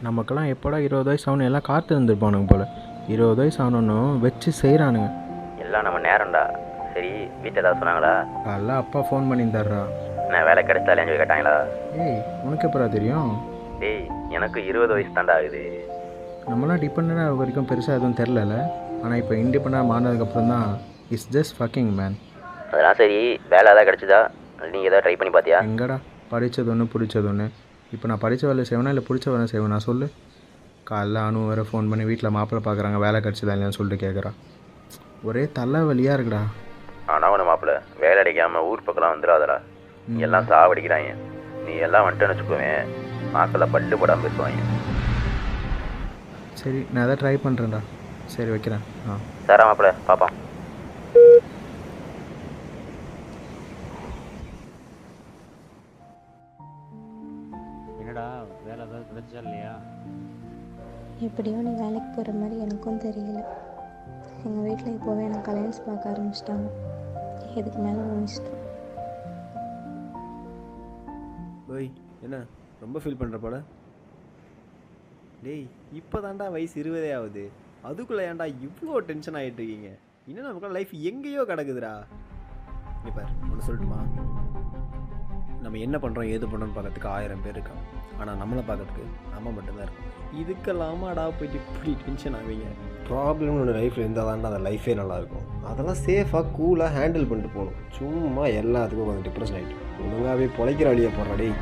நமக்கெல்லாம் எப்போடா 20 வயசு ஆகணும் எல்லாம் காத்து இருந்துருப்பானுங்க போல். 20 வயசு ஆகணுன்னு வச்சு செய்கிறானுங்க. எல்லாம் நம்ம நேரம்டா. சரி, வீட்டில் ஏதாவது சொன்னாங்களா? காலைல அப்பா ஃபோன் பண்ணியிருந்தாரா. நான் வேலை கிடைச்சாலேன்னு சொல்லி கேட்டாங்களா? ஏய், உனக்கு எப்படா தெரியும்? டேய், எனக்கு 20 வயசு தாண்டா ஆகுது. நம்மளாம் டிபெண்டாக வரைக்கும் பெருசாக எதுவும் தெரிலல. ஆனால் இப்போ இண்டிபெண்டாக மாறினதுக்கப்புறம் தான் இட்ஸ் ஜஸ்ட் ஃபக்கிங் மேன். அதெல்லாம் சரி, வேலை ஏதாவது கிடச்சிதா? நீங்கள் ஏதாவது ட்ரை பண்ணி பார்த்தியா? எங்கடா படித்தது ஒன்று பிடிச்சது ஒன்று. இப்போ நான் படித்த வேலை செய்வேனா இல்லை பிடிச்ச வேலை செய்வேனா சொல்லு. காலைல அனு வேறு ஃபோன் பண்ணி வீட்டில் மாப்பிள்ளை பார்க்குறாங்க, வேலை கிடச்சிதா இல்லையான்னு சொல்லிட்டு கேட்குறா. ஒரே தலைவலியாக இருக்குடா. ஆனால் ஒன்று மாப்பிள்ள, வேலை அடிக்காமல் ஊர் பக்கம்லாம் வந்துடாதடா. எல்லாம் சாவடிக்கிறாங்க. நீ எல்லாம் வந்துட்டேன்னு வச்சுக்கோவேன், நாக்கில் பல்லு போடாமல் பேசுவாங்க. சரி, நான் எதாவது ட்ரை பண்ணுறேன்டா. சரி, வைக்கிறேன். சாரா மாப்பிள்ள, பார்ப்போம். என்னடா வேலை ஏதாவது கிடைச்சா இல்லையா? எப்படியோ நீ வேலைக்கு போகிற மாதிரி எனக்கும் தெரியல. எங்கள் வீட்டில் இப்போவே எனக்கு கல்யாணம் பார்க்க ஆரம்பிச்சிட்டாங்க. இதுக்கு மேலே உன் இஷ்டம். ஓய், என்ன ரொம்ப ஃபீல் பண்ணுற போல? டேய், இப்போ தாண்டா வயசு 20 ஆகுது, அதுக்குள்ளே ஏன்டா இவ்வளோ டென்ஷன் ஆகிட்டு இருக்கீங்க? இன்னும் நமக்குலாம் லைஃப் எங்கேயோ கிடக்குதுடா. இப்போ ஒன்று சொல்லட்டுமா? நம்ம என்ன பண்ணுறோம் ஏது பண்ணுறோன்னு பார்க்கறதுக்கு 1000 பேர் இருக்கான். ஆனால் நம்மளை பார்க்கறதுக்கு நம்ம மட்டும்தான் இருக்கோம். இதுக்கெல்லாமாடா போயிட்டு இப்படி டென்ஷன் ஆவீங்க? ப்ராப்ளம்னு ஒன்று லைஃப்பில் இருந்தால் தான்டா அந்த லைஃபே நல்லாயிருக்கும். அதெல்லாம் சேஃபாக கூலாக ஹேண்டில் பண்ணிட்டு போகணும். சும்மா எல்லாத்துக்கும் கொஞ்சம் டிப்ரெஷன் ஆகிட்டு ஒழுங்காகவே பொழைக்கிற வழியை போடுறா டேய்.